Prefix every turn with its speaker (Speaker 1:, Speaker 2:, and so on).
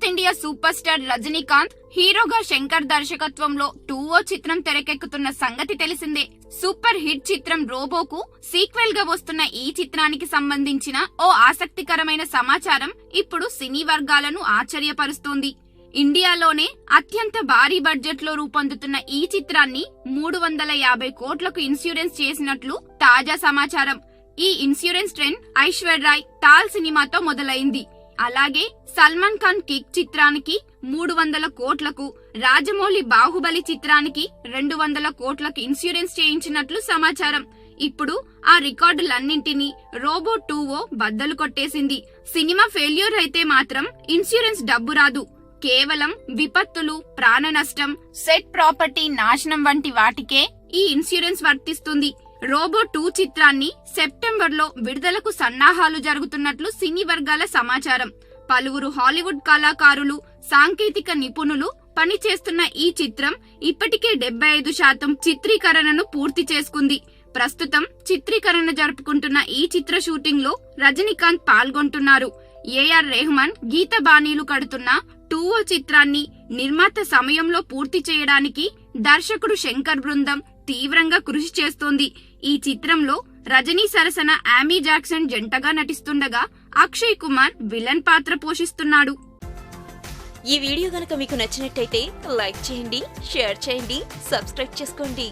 Speaker 1: India super star Rajinikanth హీరోగా శంకర్ దర్శకత్వంలో 2O చిత్రం తెరకెక్కుతున్న సంగతి తెలిసిందే. సూపర్ హిట్ చిత్రం రోబోకు సీక్వెల్ గా వస్తున్న ఈ చిత్రానికి సంబంధించిన ఓ ఆసక్తికరమైన సమాచారం ఇప్పుడు సినీ వర్గాలను ఆశ్చర్యపరుస్తోంది. ఇండియాలోనే అత్యంత భారీ బడ్జెట్ లో రూపొందుతున్న ఈ చిత్రాన్ని 350 కోట్లకు ఇన్సూరెన్స్ చేసినట్లు తాజా సమాచారం. ఈ ఇన్సూరెన్స్ ట్రెండ్ ఐశ్వర్య రాయ్ తాల్ సినిమాతో మొదలైంది. అలాగే సల్మాన్ ఖాన్ కిక్ చిత్రానికి 300 కోట్లకు, రాజమౌళి బాహుబలి చిత్రానికి 200 కోట్లకు ఇన్సూరెన్స్ చేయించినట్లు సమాచారం. ఇప్పుడు ఆ రికార్డులన్నింటినీ రోబో 2O బద్దలు కొట్టేసింది. సినిమా ఫెయిల్యూర్ అయితే మాత్రం ఇన్సూరెన్స్ డబ్బు రాదు. కేవలం విపత్తులు, ప్రాణ నష్టం, సెట్ ప్రాపర్టీ నాశనం వంటి వాటికే ఈ ఇన్సూరెన్స్ వర్తిస్తుంది. రోబో 2 చిత్రాన్ని సెప్టెంబర్లో విడుదలకు సన్నాహాలు జరుగుతున్నట్లు సినీ వర్గాల సమాచారం. పలువురు హాలీవుడ్ కళాకారులు, సాంకేతిక నిపుణులు పనిచేస్తున్న ఈ చిత్రం ఇప్పటికే 75% చిత్రీకరణను పూర్తి చేసుకుంది. ప్రస్తుతం చిత్రీకరణ జరుపుకుంటున్న ఈ చిత్ర షూటింగ్ లో రజనీకాంత్ పాల్గొంటున్నారు. ఏఆర్ రెహమాన్ గీత బాణీలు కడుతున్న 2O చిత్రాన్ని నిర్మాత సమయంలో పూర్తి చేయడానికి దర్శకుడు శంకర్ బృందం తీవ్రంగా కృషి చేస్తోంది. ఈ చిత్రంలో రజనీ సరసన ఆమీ జాక్సన్ జంటగా నటిస్తుండగా అక్షయ్ కుమార్ విలన్ పాత్ర పోషిస్తున్నాడు.
Speaker 2: ఈ వీడియో గనుక మీకు నచ్చినట్టయితే లైక్ చేయండి, షేర్ చేయండి, సబ్స్క్రైబ్ చేసుకోండి.